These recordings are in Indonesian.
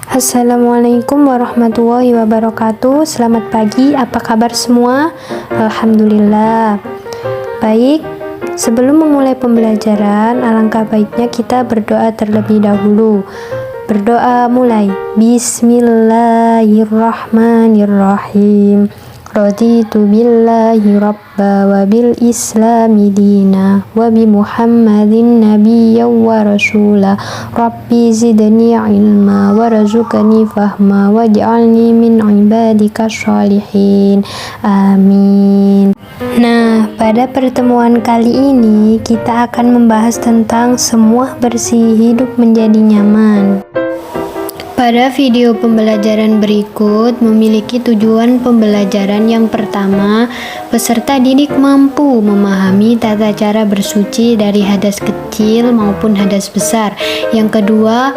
Assalamualaikum warahmatullahi wabarakatuh. Selamat pagi, apa kabar semua? Alhamdulillah. Baik, sebelum memulai pembelajaran, alangkah baiknya kita berdoa terlebih dahulu. Berdoa mulai. Bismillahirrahmanirrahim. Raditu billahi rabba wa bil islami dina wa bi muhammadin nabiyya wa rasula rabbi zidni ilma wa razuqni fahma waj'alni min ibadika sholihin amin. Nah, pada pertemuan kali ini kita akan membahas tentang semua bersih hidup menjadi nyaman. Pada video pembelajaran berikut memiliki tujuan pembelajaran. Yang pertama, peserta didik mampu memahami tata cara bersuci dari hadas kecil maupun hadas besar. Yang kedua,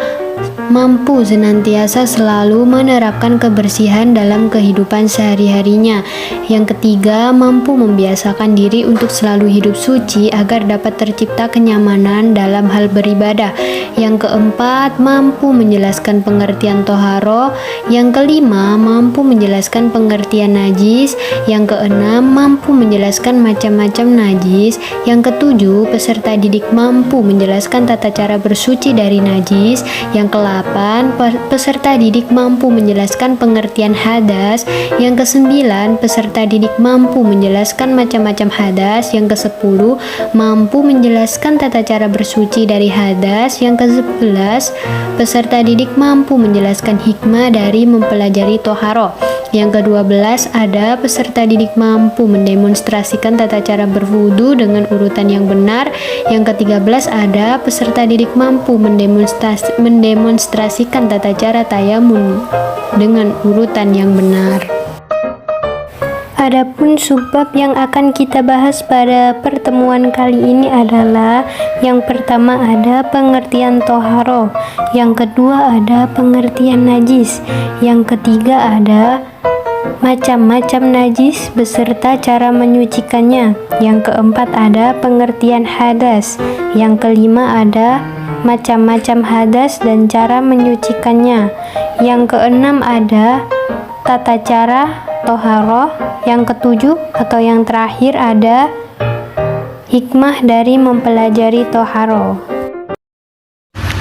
mampu senantiasa selalu menerapkan kebersihan dalam kehidupan sehari-harinya. Yang ketiga, mampu membiasakan diri untuk selalu hidup suci agar dapat tercipta kenyamanan dalam hal beribadah. Yang keempat, mampu menjelaskan pengertian toharo. Yang kelima, mampu menjelaskan pengertian najis. Yang keenam, mampu menjelaskan macam-macam najis. Yang ketujuh, peserta didik mampu menjelaskan tata cara bersuci dari najis. Yang ke-8, peserta didik mampu menjelaskan pengertian hadas. Yang ke-9, peserta didik mampu menjelaskan macam-macam hadas. Yang ke-10, mampu menjelaskan tata cara bersuci dari hadas. Yang ke-11, peserta didik mampu menjelaskan hikmah dari mempelajari toharo. Yang ke-12, ada peserta didik mampu mendemonstrasikan tata cara berwudu dengan urutan yang benar. Yang ke-13, ada peserta didik mampu mendemonstrasikan tata cara tayamum dengan urutan yang benar. Adapun subbab yang akan kita bahas pada pertemuan kali ini adalah yang pertama ada pengertian toharo, yang kedua ada pengertian najis, yang ketiga ada macam-macam najis beserta cara menyucikannya, yang keempat ada pengertian hadas, yang kelima ada macam-macam hadas dan cara menyucikannya, yang keenam ada tata cara toharo, yang ketujuh atau yang terakhir ada hikmah dari mempelajari toharo.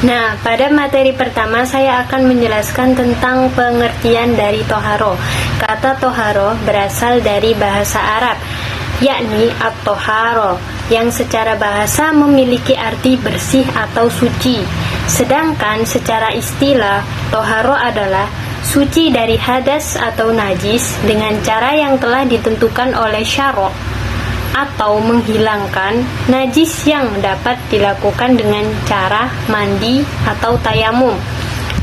Nah, pada materi pertama saya akan menjelaskan tentang pengertian dari toharo. Kata toharo berasal dari bahasa Arab, yakni at-toharo, yang secara bahasa memiliki arti bersih atau suci. Sedangkan secara istilah, toharo adalah suci dari hadas atau najis dengan cara yang telah ditentukan oleh syara', atau menghilangkan najis yang dapat dilakukan dengan cara mandi atau tayamum.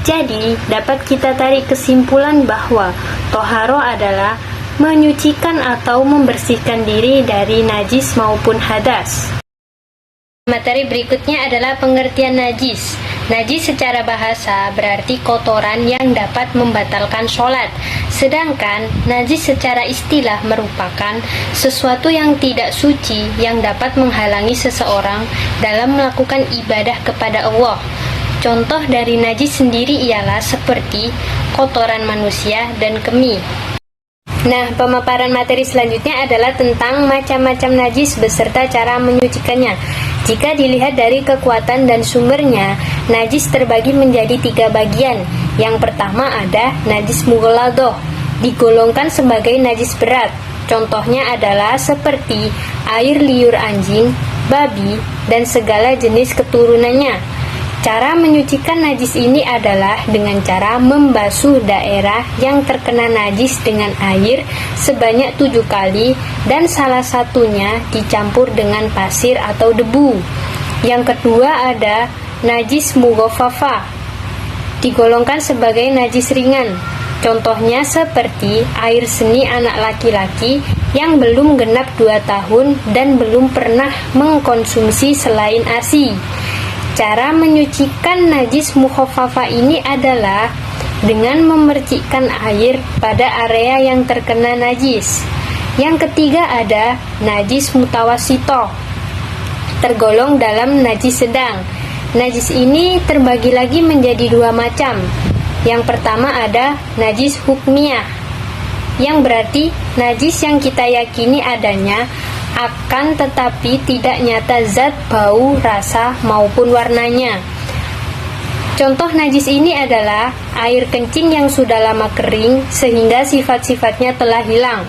Jadi, dapat kita tarik kesimpulan bahwa toharo adalah menyucikan atau membersihkan diri dari najis maupun hadas. Materi berikutnya adalah pengertian najis. Najis secara bahasa berarti kotoran yang dapat membatalkan sholat. Sedangkan najis secara istilah merupakan sesuatu yang tidak suci yang dapat menghalangi seseorang dalam melakukan ibadah kepada Allah. Contoh dari najis sendiri ialah seperti kotoran manusia dan kemih. Nah, pemaparan materi selanjutnya adalah tentang macam-macam najis beserta cara menyucikannya. Jika dilihat dari kekuatan dan sumbernya, najis terbagi menjadi 3 bagian. Yang pertama ada najis mughaladhah, digolongkan sebagai najis berat. Contohnya adalah seperti air liur anjing, babi, dan segala jenis keturunannya. Cara menyucikan najis ini adalah dengan cara membasuh daerah yang terkena najis dengan air sebanyak 7 kali dan salah satunya dicampur dengan pasir atau debu. Yang kedua ada najis mughaffafah, digolongkan sebagai najis ringan. Contohnya seperti air seni anak laki-laki yang belum genap 2 tahun dan belum pernah mengkonsumsi selain ASI. Cara menyucikan najis mughaffafah ini adalah dengan memercikkan air pada area yang terkena najis. Yang ketiga ada najis mutawassithah, tergolong dalam najis sedang. najis ini terbagi lagi menjadi dua macam. Yang pertama ada najis hukmiyah, yang berarti najis yang kita yakini adanya akan tetapi tidak nyata zat, bau, rasa maupun warnanya. Contoh najis ini adalah air kencing yang sudah lama kering sehingga sifat-sifatnya telah hilang.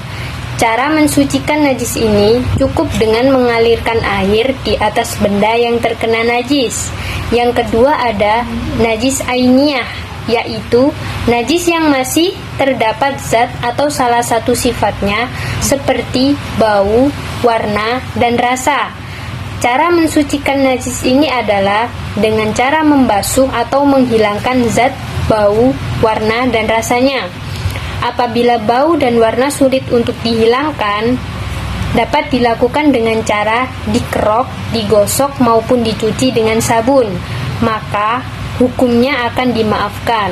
Cara mensucikan najis ini cukup dengan mengalirkan air di atas benda yang terkena najis. Yang kedua ada najis ainiyah, yaitu najis yang masih terdapat zat atau salah satu sifatnya seperti bau, warna, dan rasa. Cara mensucikan najis ini adalah dengan cara membasuh atau menghilangkan zat, bau, warna, dan rasanya. Apabila bau dan warna sulit untuk dihilangkan, dapat dilakukan dengan cara dikerok, digosok, maupun dicuci dengan sabun, maka hukumnya akan dimaafkan.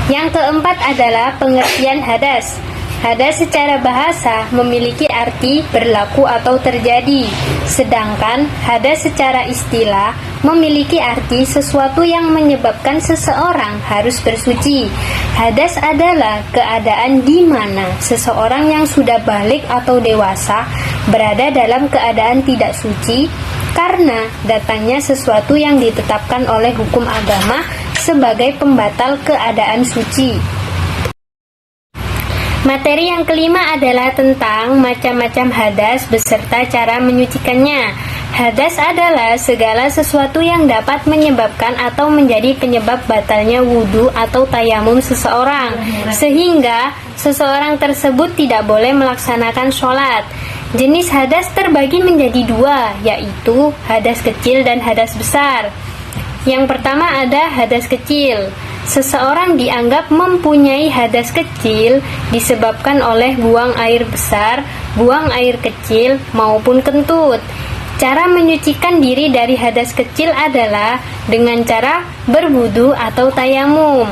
Yang keempat adalah pengertian hadas. Hadas secara bahasa memiliki arti berlaku atau terjadi, sedangkan hadas secara istilah memiliki arti sesuatu yang menyebabkan seseorang harus bersuci. Hadas adalah keadaan di mana seseorang yang sudah balik atau dewasa berada dalam keadaan tidak suci karena datangnya sesuatu yang ditetapkan oleh hukum agama sebagai pembatal keadaan suci. Materi yang kelima adalah tentang macam-macam hadas beserta cara menyucikannya. Hadas adalah segala sesuatu yang dapat menyebabkan atau menjadi penyebab batalnya wudhu atau tayamum seseorang, sehingga seseorang tersebut tidak boleh melaksanakan sholat. Jenis hadas terbagi menjadi dua, yaitu hadas kecil dan hadas besar. Yang pertama ada hadas kecil. Seseorang dianggap mempunyai hadas kecil disebabkan oleh buang air besar, buang air kecil, maupun kentut. Cara menyucikan diri dari hadas kecil adalah dengan cara berwudu atau tayamum.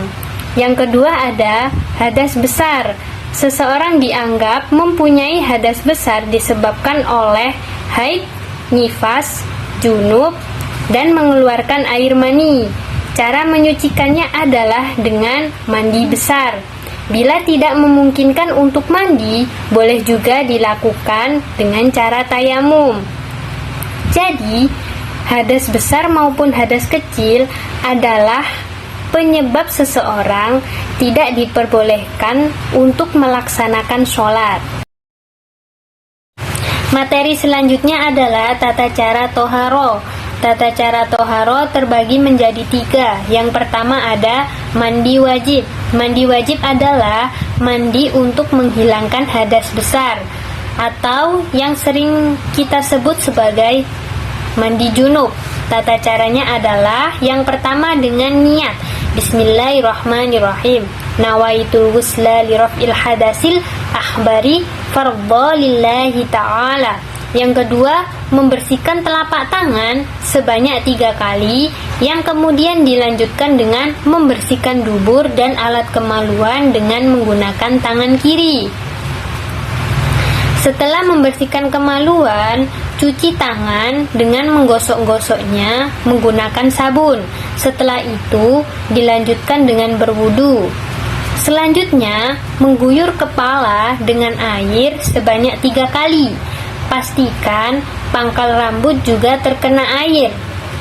Yang kedua ada hadas besar. Seseorang dianggap mempunyai hadas besar disebabkan oleh haid, nifas, junub, dan mengeluarkan air mani. Cara menyucikannya adalah dengan mandi besar. Bila tidak memungkinkan untuk mandi, boleh juga dilakukan dengan cara tayamum. Jadi, hadas besar maupun hadas kecil adalah penyebab seseorang tidak diperbolehkan untuk melaksanakan sholat. Materi selanjutnya adalah tata cara toharo. Tata cara toharo terbagi menjadi tiga. Yang pertama ada mandi wajib. Mandi wajib adalah mandi untuk menghilangkan hadas besar, atau yang sering kita sebut sebagai mandi junub. Tata caranya adalah yang pertama dengan niat. Bismillahirrahmanirrahim. Nawaitul ghusla li raf'il hadasil akhbari fardha lillahi ta'ala. Yang kedua, membersihkan telapak tangan sebanyak 3 kali, yang kemudian dilanjutkan dengan membersihkan dubur dan alat kemaluan dengan menggunakan tangan kiri. Setelah membersihkan kemaluan, cuci tangan dengan menggosok-gosoknya menggunakan sabun. Setelah itu, dilanjutkan dengan berwudu. Selanjutnya, mengguyur kepala dengan air sebanyak 3 kali. Pastikan pangkal rambut juga terkena air.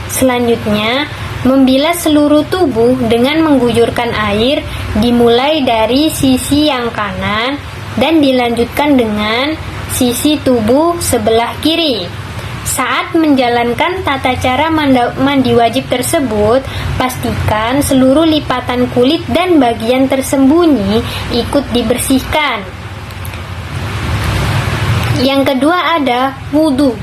Selanjutnya, membilas seluruh tubuh dengan mengguyurkan air dimulai dari sisi yang kanan dan dilanjutkan dengan sisi tubuh sebelah kiri. Saat menjalankan tata cara mandi wajib tersebut, pastikan seluruh lipatan kulit dan bagian tersembunyi ikut dibersihkan. Yang kedua ada wudu.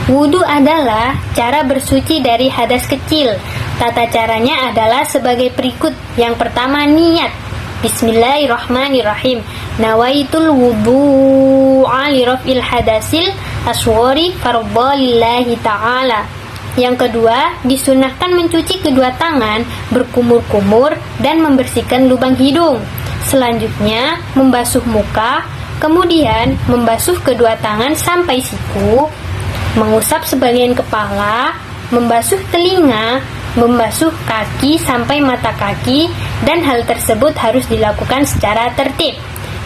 Wudu adalah cara bersuci dari hadas kecil. Tata caranya adalah sebagai berikut. Yang pertama niat. Bismillahirrahmanirrahim. Nawaitul wudu'a li raf'il hadasil asghari fardha lillahi ta'ala. Yang kedua, disunahkan mencuci kedua tangan berkumur-kumur dan membersihkan lubang hidung. Selanjutnya, membasuh muka, kemudian membasuh kedua tangan sampai siku, mengusap sebagian kepala, membasuh telinga, membasuh kaki sampai mata kaki, dan hal tersebut harus dilakukan secara tertib.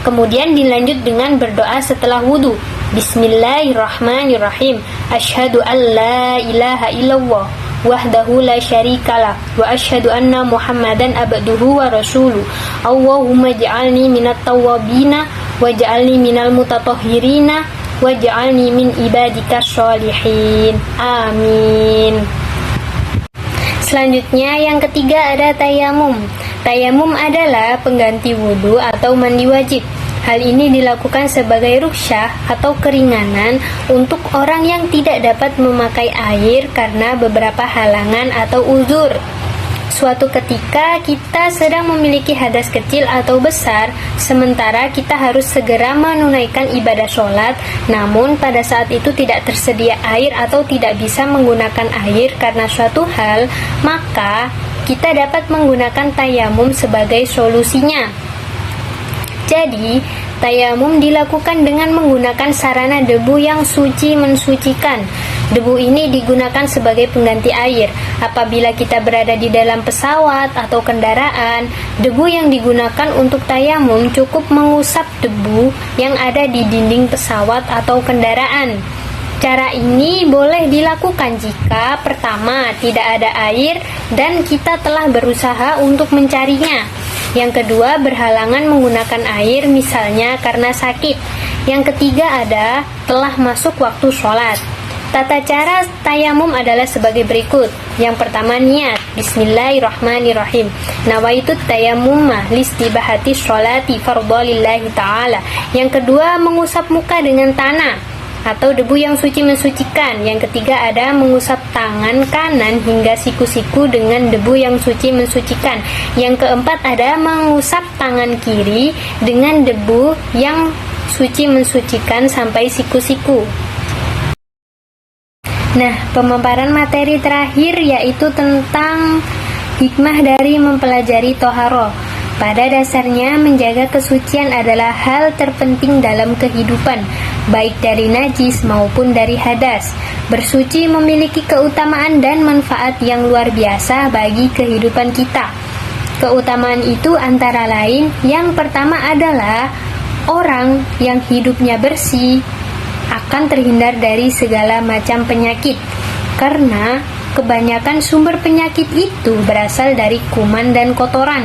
Kemudian dilanjut dengan berdoa setelah wudhu. Bismillahirrahmanirrahim. Asyhadu an la ilaha illallah wahdahu la syarikalah wa asyhadu anna Muhammadan abduhu wa rasuluh. Allahumma ja'alni minat tawwabina wa ja'alni minal mutatahhirina wa ja'alni min ibadika sholihin. Amin. Selanjutnya yang ketiga ada tayamum. Tayamum adalah pengganti wudhu atau mandi wajib. Hal ini dilakukan sebagai ruksyah atau keringanan untuk orang yang tidak dapat memakai air karena beberapa halangan atau uzur. Suatu ketika kita sedang memiliki hadas kecil atau besar, sementara kita harus segera menunaikan ibadah sholat, namun pada saat itu tidak tersedia air atau tidak bisa menggunakan air karena suatu hal, maka kita dapat menggunakan tayamum sebagai solusinya. Jadi, tayamum dilakukan dengan menggunakan sarana debu yang suci mensucikan. Debu ini digunakan sebagai pengganti air. Apabila kita berada di dalam pesawat atau kendaraan, debu yang digunakan untuk tayamum cukup mengusap debu yang ada di dinding pesawat atau kendaraan. Cara ini boleh dilakukan jika pertama tidak ada air dan kita telah berusaha untuk mencarinya. Yang kedua, berhalangan menggunakan air misalnya karena sakit. Yang ketiga ada telah masuk waktu sholat. Tata cara tayamum adalah sebagai berikut. Yang pertama, niat. Bismillahirrahmanirrahim. Nawaitu tayammuma listibahati sholati fardholillahi ta'ala. Yang kedua, mengusap muka dengan tanah atau debu yang suci mensucikan. Yang ketiga ada mengusap tangan kanan hingga siku-siku dengan debu yang suci mensucikan. Yang keempat ada mengusap tangan kiri dengan debu yang suci mensucikan sampai siku-siku. Nah, pemaparan materi terakhir yaitu tentang hikmah dari mempelajari toharoh. Pada dasarnya, menjaga kesucian adalah hal terpenting dalam kehidupan, baik dari najis maupun dari hadas. Bersuci memiliki keutamaan dan manfaat yang luar biasa bagi kehidupan kita. Keutamaan itu antara lain, yang pertama adalah orang yang hidupnya bersih akan terhindar dari segala macam penyakit, karena kebanyakan sumber penyakit itu berasal dari kuman dan kotoran.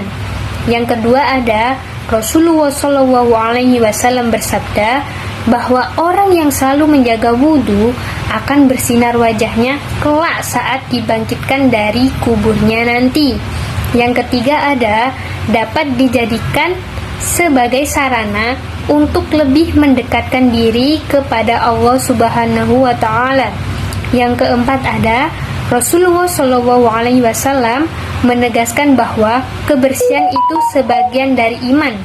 Yang kedua ada Rasulullah SAW bersabda bahwa orang yang selalu menjaga wudhu akan bersinar wajahnya kelak saat dibangkitkan dari kuburnya nanti. Yang ketiga ada dapat dijadikan sebagai sarana untuk lebih mendekatkan diri kepada Allah Subhanahu wa Ta'ala. Yang keempat ada Rasulullah SAW menegaskan bahwa kebersihan itu sebagian dari iman,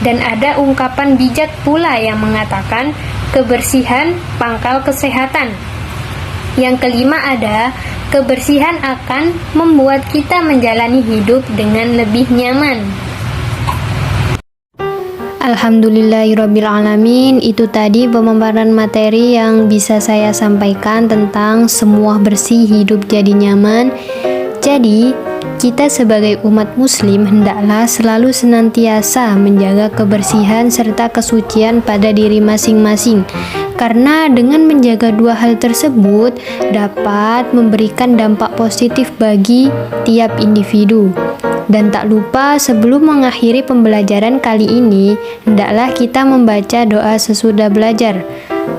dan ada ungkapan bijak pula yang mengatakan kebersihan pangkal kesehatan. Yang kelima ada kebersihan akan membuat kita menjalani hidup dengan lebih nyaman. Alhamdulillahirrabbilalamin. Itu tadi pemaparan materi yang bisa saya sampaikan tentang semua bersih hidup jadi nyaman. Jadi, kita sebagai umat muslim hendaklah selalu senantiasa menjaga kebersihan serta kesucian pada diri masing-masing. Karena dengan menjaga dua hal tersebut dapat memberikan dampak positif bagi tiap individu. Dan tak lupa sebelum mengakhiri pembelajaran kali ini, hendaklah kita membaca doa sesudah belajar.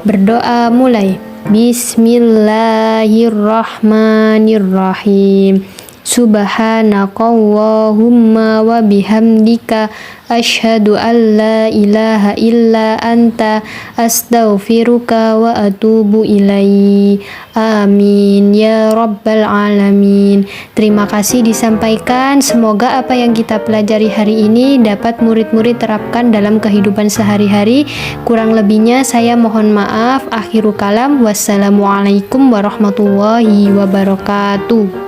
Berdoa mulai. Bismillahirrahmanirrahim. Subhanakallahumma wa bihamdika asyhadu an la ilaha illa anta astaghfiruka wa atubu ilaihi. Amin ya rabbal alamin. Terima kasih disampaikan. Semoga apa yang kita pelajari hari ini dapat murid-murid terapkan dalam kehidupan sehari-hari. Kurang lebihnya saya mohon maaf. Akhiru kalam. Wassalamualaikum warahmatullahi wabarakatuh.